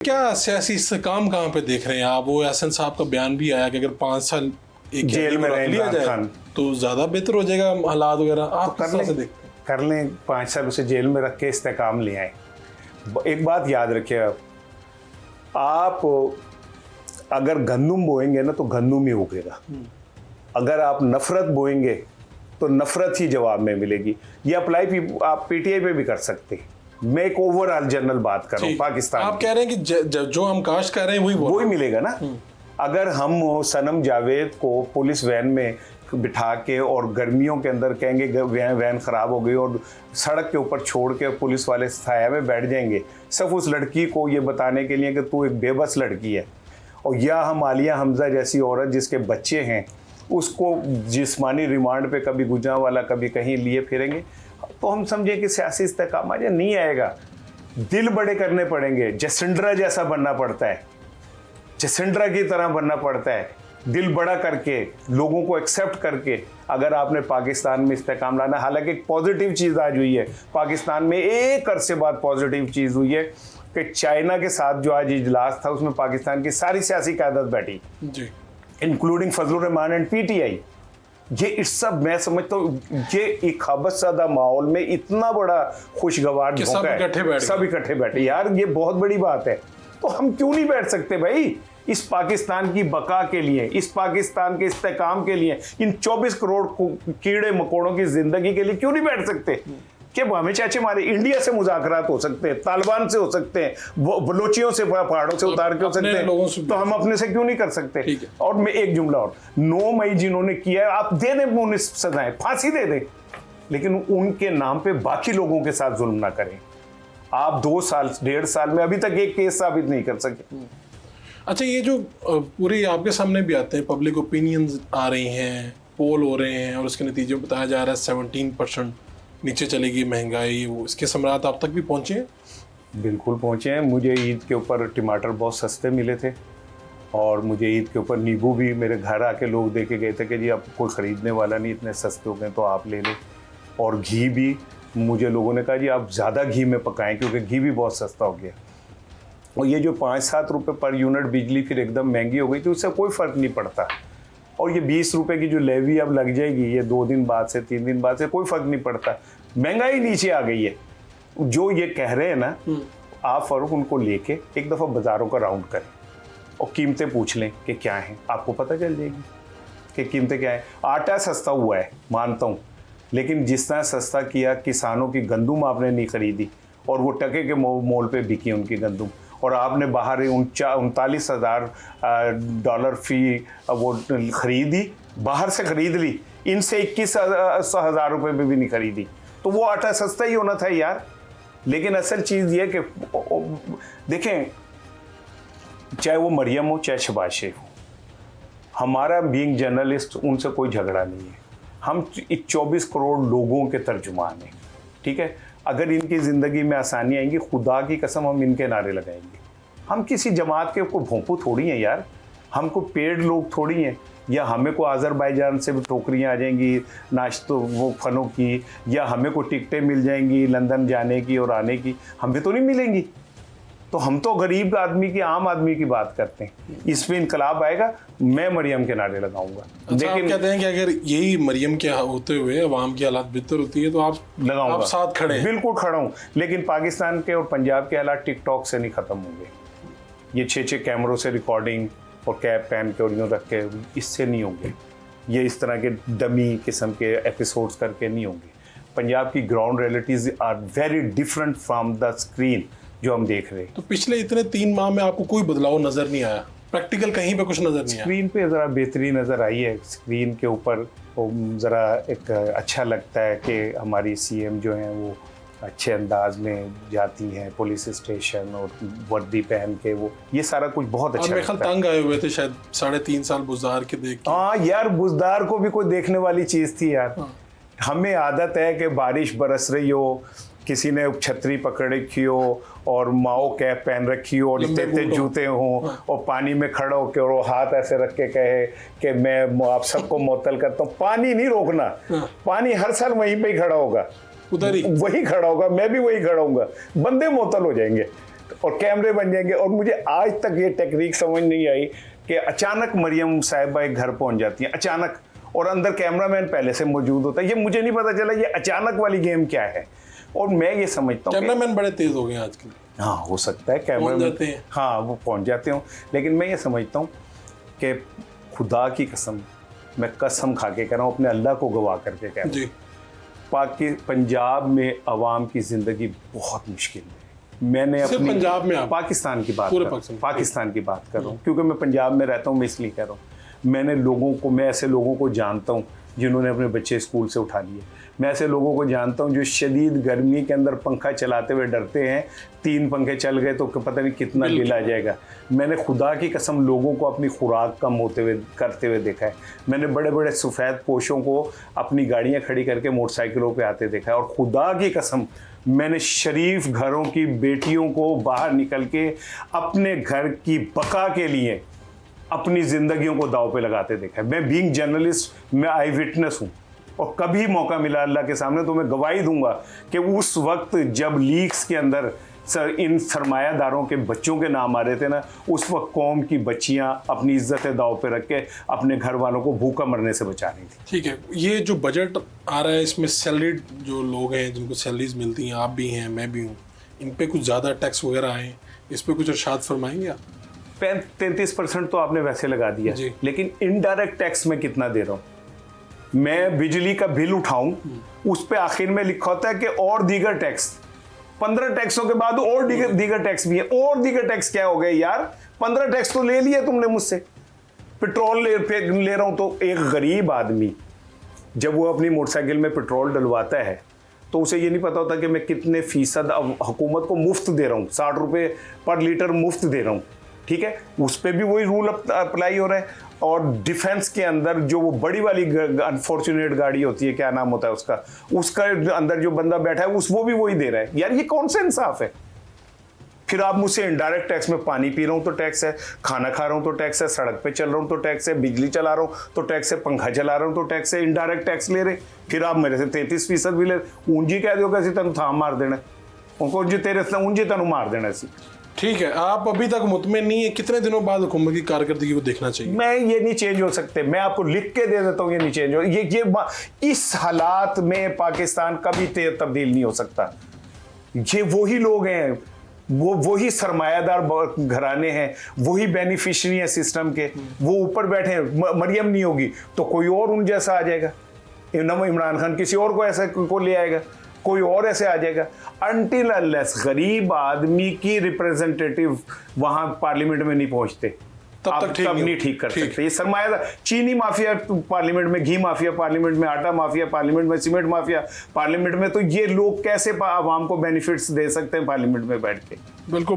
क्या सियासी इस्तेकाम कहाँ पे देख रहे हैं आप? वो एहसन साहब का बयान भी आया कि अगर 5 साल एक जेल में रह लिया जाए तो ज्यादा बेहतर हो जाएगा हालात वगैरह। आप तो कर लें 5 साल उसे जेल में रख के इस्तेकाम ले आए। एक बात याद रखिए, आप अगर गंदुम बोएंगे ना तो गंदुम ही उगेगा। अगर आप नफरत बोएंगे तो नफरत ही जवाब में मिलेगी। ये अप्लाई भी आप पीटीआई पे भी कर सकते हैं। मैं एक ओवरऑल जनरल बात कर रहा हूँ पाकिस्तान। आप कह रहे हैं कि जो हम काश कर रहे हैं वही मिलेगा ना। अगर हम सनम जावेद को पुलिस वैन में बिठा के और गर्मियों के अंदर कहेंगे वैन खराब हो गई और सड़क के ऊपर छोड़ के पुलिस वाले साया में बैठ जाएंगे सिर्फ उस लड़की को ये बताने के लिए कि तू एक बेबस लड़की है, और या हम आलिया हमजा जैसी औरत जिसके बच्चे हैं उसको जिस्मानी रिमांड पे कभी गुजरांवाला कभी कहीं लिए फिरेंगे, तो हम समझें कि सियासी इस्तेकाम नहीं आएगा। दिल बड़े करने पड़ेंगे। जसिंड्रा जैसा बनना पड़ता है, जसिंड्रा की तरह बनना पड़ता है। दिल बड़ा करके लोगों को एक्सेप्ट करके अगर आपने पाकिस्तान में इस्तेकाम लाना। हालांकि एक पॉजिटिव चीज़ आज हुई है पाकिस्तान में, एक अरसे बाद पॉजिटिव चीज़ हुई है कि चाइना के साथ जो आज इजलास था उसमें पाकिस्तान की सारी सियासी क़यादत बैठी जी, including Fazlur Rahman and PTI. ये इस सब मैं समझता हूँ ये एक खबरसादा माहौल में इतना बड़ा खुशगवार सब इकट्ठे बैठे यार, ये बहुत बड़ी बात है। तो हम क्यों नहीं बैठ सकते भाई? इस पाकिस्तान की बका के लिए, इस पाकिस्तान के इस्तेकाम के लिए, इन 24 करोड़ कीड़े मकोड़ों की जिंदगी के लिए क्यों नहीं बैठ सकते? कि हमें चाचे मारे इंडिया से मुज़ाकरात हो सकते हैं, तालिबान से हो सकते हैं, बलोचियों से पहाड़ों से उतार के हो सकते हैं, तो हम अपने से क्यों नहीं कर सकते? और मैं एक जुमला और, 9 मई जिन्होंने किया है आप दे दें उन्हें सजाएं, फांसी दे दें, लेकिन उनके नाम पे बाकी लोगों के साथ जुल्म ना करें। आप 2 साल 1.5 साल में अभी तक एक केस साबित नहीं कर सके। अच्छा, ये जो पूरे आपके सामने भी आते हैं, पब्लिक ओपिनियंस आ रही हैं, पोल हो रहे हैं और उसके नतीजे में बताया जा रहा है 17% नीचे चलेगी महंगाई, वो इसके सम्राट आप तक भी पहुँचे हैं? बिल्कुल पहुँचे हैं। मुझे ईद के ऊपर टमाटर बहुत सस्ते मिले थे और मुझे ईद के ऊपर नींबू भी मेरे घर आके लोग दे के गए थे कि जी अब कोई ख़रीदने वाला नहीं, इतने सस्ते हो गए तो आप ले लें। और घी भी मुझे लोगों ने कहा जी आप ज़्यादा घी में पकाएं क्योंकि घी भी बहुत सस्ता हो गया। और ये जो 5-7 रुपये पर यूनिट बिजली फिर एकदम महंगी हो गई थी, उससे कोई फ़र्क नहीं पड़ता। और ये 20 रुपये की जो लेवी अब लग जाएगी ये 2 दिन बाद से 3 दिन बाद से, कोई फ़र्क नहीं पड़ता। महंगाई नीचे आ गई है। जो ये कह रहे हैं ना, आप फ़र्क उनको लेके एक दफ़ा बाज़ारों का राउंड करें और कीमतें पूछ लें कि क्या हैं, आपको पता चल जाएगी कि कीमतें क्या हैं। आटा सस्ता हुआ है मानता हूँ, लेकिन जिस तरह सस्ता किया किसानों की गंदुम आपने नहीं खरीदी और वो टके के मोल पे बिकी उनकी गंदुम, और आपने बाहर 39,000 डॉलर फी वो खरीदी, बाहर से खरीद ली, इनसे 21,000 रुपये में भी नहीं खरीदी, तो वो आटा सस्ता ही होना था यार। लेकिन असल चीज़ ये कि देखें, चाहे वो मरियम हो चाहे शहबाज शरीफ हो, हमारा बीइंग जर्नलिस्ट उनसे कोई झगड़ा नहीं है। हम 24 करोड़ लोगों के तर्जुमान हैं, ठीक है। अगर इनकी ज़िंदगी में आसानी आएंगी, खुदा की कसम हम इनके नारे लगाएंगे। हम किसी जमात के को भोंपू थोड़ी हैं यार, हमको पेड़ लोग थोड़ी हैं, या हमें को आज़रबाईजान से भी टोकरियाँ आ जाएंगी नाश्तो वो फनों की, या हमें को टिकटें मिल जाएंगी लंदन जाने की और आने की, हमें तो नहीं मिलेंगी। तो हम तो गरीब आदमी की, आम आदमी की बात करते हैं। इसमें इनकलाब आएगा, मैं मरियम के नारे लगाऊंगा। अच्छा, लेकिन कहते हैं कि अगर यही मरियम के होते हुए अवाम की हालात बेहतर होती है तो आप लगाऊंगा, आप साथ खड़े हैं? बिल्कुल खड़ा हूँ, लेकिन पाकिस्तान के और पंजाब के हालात टिकटॉक से नहीं ख़त्म होंगे। ये 6 कैमरों से रिकॉर्डिंग और कैप पहन के और यूँ रख के, इससे नहीं होंगे। ये इस तरह के डमी किस्म के एपिसोड्स करके नहीं होंगे। पंजाब की ground realities are very different from the screen जो हम देख रहे हैं। तो पिछले इतने 3 माह में आपको कोई बदलाव नज़र नहीं आया? प्रैक्टिकल कहीं पे कुछ नज़र नहीं आया? स्क्रीन पे ज़रा बेहतरी नज़र आई है। स्क्रीन के ऊपर ज़रा एक अच्छा लगता है कि हमारी सीएम जो हैं वो अच्छे अंदाज में जाती हैं पुलिस स्टेशन और वर्दी पहन के, वो ये सारा कुछ बहुत अच्छा लगता है। तंग आए हुए थे शायद 3.5 साल बुज़दार के देख के। हाँ यार, बुज़दार को भी कोई देखने वाली चीज़ थी यार। हमें आदत है कि बारिश बरस रही हो, किसी ने छतरी पकड़ रखी हो और माओ कैप पहन रखी हो और इतने जूते हों और पानी में खड़ा हो के और वो हाथ ऐसे रख के कहे कि मैं आप सबको मुअत्तल करता हूँ। पानी नहीं रोकना, पानी हर साल वहीं पे ही खड़ा होगा, उधर ही वही खड़ा होगा, मैं भी वही खड़ा हूँगा, बंदे मुअत्तल हो जाएंगे। और कैमरे बन जाएंगे। और मुझे आज तक ये टेक्निक समझ नहीं आई कि अचानक मरियम साहिबा एक घर पहुंच जाती हैं अचानक, और अंदर कैमरामैन पहले से मौजूद होता है। ये मुझे नहीं पता चला ये अचानक वाली गेम क्या है। और मैं ये समझता हूँ कैमरामैन बड़े तेज हो गए हैं आजकल। हाँ, हो सकता है कैमरामैन, हाँ वो पहुंच जाते हो, लेकिन मैं ये समझता हूँ कि खुदा की कसम, मैं कसम खा के कह रहा हूँ, अपने अल्लाह को गवाह करके कह रहा हूँ, पंजाब में अवाम की ज़िंदगी बहुत मुश्किल है। मैंने अपनी पंजाब में पाकिस्तान की बात पाकिस्तान की बात कर रहा हूँ, क्योंकि मैं पंजाब में रहता हूँ, मैं इसलिए कह रहा हूँ। मैं ऐसे लोगों को जानता हूँ जिन्होंने अपने बच्चे स्कूल से उठा लिए। मैं ऐसे लोगों को जानता हूँ जो शदीद गर्मी के अंदर पंखा चलाते हुए डरते हैं, 3 पंखे चल गए तो पता नहीं कितना बिल आ जाएगा। मैंने खुदा की कसम लोगों को अपनी खुराक कम करते हुए देखा है। मैंने बड़े बड़े सफ़ेद पोशों को अपनी गाड़ियाँ खड़ी करके मोटरसाइकिलों पे आते देखा है। और खुदा की कसम मैंने शरीफ घरों की बेटियों को बाहर निकल के अपने घर की बका के लिए अपनी ज़िंदगियों को दाव पे लगाते देखा है। मैं बीइंग जर्नलिस्ट, मैं आई विटनेस हूँ, और कभी मौका मिला अल्लाह के सामने तो मैं गवाही दूंगा कि उस वक्त जब लीक्स के अंदर इन सरमायादारों के बच्चों के नाम आ रहे थे ना, उस वक्त कौम की बच्चियां अपनी इज्जत दाव पे रख के अपने घर वालों को भूखा मरने से बचा रही थी। ठीक है, ये जो बजट आ रहा है इसमें सैलरीड जो लोग हैं जिनको सैलरीज मिलती हैं, आप भी हैं मैं भी हूँ, इन पे कुछ ज़्यादा टैक्स वगैरह आए, इस पर कुछ इरशाद फरमाएंगे आप? 33% तो आपने वैसे लगा दिया, लेकिन इनडायरेक्ट टैक्स में कितना दे रहा हूँ? मैं बिजली का बिल उठाऊं, उस पे आखिर में लिखा होता है कि और दीगर टैक्स, 15 टैक्सों के बाद और दीगर टैक्स भी है। और दीगर टैक्स क्या हो गए यार? 15 टैक्स तो ले लिए तुमने मुझसे। पेट्रोल ले रहा हूं तो एक गरीब आदमी जब वो अपनी मोटरसाइकिल में पेट्रोल डलवाता है तो उसे ये नहीं पता होता कि मैं कितने फीसद हुकूमत को मुफ्त दे रहा हूँ, 60 रुपये पर लीटर मुफ्त दे रहा हूँ। ठीक है, उस पर भी वही रूल अप्लाई हो रहा है। और डिफेंस के अंदर जो वो बड़ी वाली अनफॉर्चुनेट गाड़ी होती है, क्या नाम होता है उसका अंदर जो बंदा बैठा है वो भी वही दे रहा है। यार ये कौन सा इंसाफ है? फिर आप मुझसे इनडायरेक्ट टैक्स में पानी पी रहा हूँ तो टैक्स है, खाना खा रहा हूँ तो टैक्स है, सड़क पे चल रहा हूँ तो टैक्स है, बिजली चला रहा हूँ तो टैक्स है, पंखा चला रहा हूँ तो टैक्स है, इनडायरेक्ट टैक्स ले रहे। फिर आप मेरे से 33% भी ले, ऊंजी कह दो कैसे तेन थाम मार देना, उनको ऊंजी तेन मार देना सी। ठीक है, आप अभी तक मुतमिन नहीं है, कितने दिनों बाद हुकूमत की कारकर्दगी को देखना चाहिए? मैं ये नहीं चेंज हो सकते, मैं आपको लिख के दे देता हूँ, ये नहीं चेंज हो, ये इस हालात में पाकिस्तान कभी तब्दील नहीं हो सकता। ये वही लोग हैं, वही सरमायादार घराने हैं, वही बेनिफिशियरी है सिस्टम के, वो ऊपर बैठे हैं। मरियम नहीं होगी तो कोई और उन जैसा आ जाएगा, इमरान खान किसी और को ऐसा को ले आएगा, कोई और ऐसे आ जाएगा। अनटिल अनलेस गरीब आदमी की रिप्रेजेंटेटिव वहां पार्लियामेंट में नहीं पहुंचते, तब नहीं ठीक कर सकते। ये सरमायादार चीनी माफिया पार्लियामेंट में, घी माफिया पार्लियामेंट में, आटा माफिया पार्लियामेंट में, सीमेंट माफिया पार्लियामेंट में, तो ये लोग कैसे आवाम को बेनिफिट्स दे सकते हैं पार्लियामेंट में बैठ के? बिल्कुल।